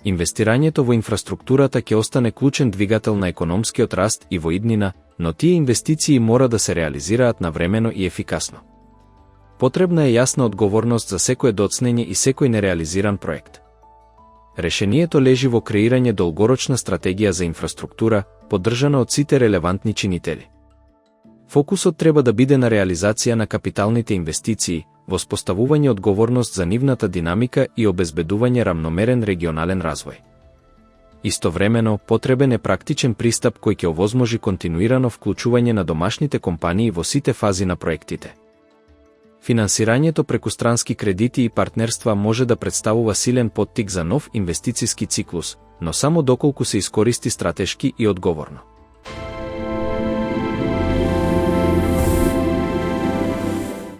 Инвестирањето во инфраструктурата ќе остане клучен двигател на економскиот раст и во иднина, но тие инвестиции мора да се реализираат навремено и ефикасно. Потребна е јасна одговорност за секое доцнење и секој нереализиран проект. Решението лежи во креирање долгорочна стратегија за инфраструктура, поддржана од сите релевантни чинители. Фокусот треба да биде на реализација на капиталните инвестиции, воспоставување одговорност за нивната динамика и обезбедување рамномерен регионален развој. Истовремено, потребен е практичен пристап кој ќе овозможи континуирано вклучување на домашните компании во сите фази на проектите. Финансирањето преку странски кредити и партнерства може да представува силен поттик за нов инвестициски циклус, но само доколку се искористи стратешки и одговорно.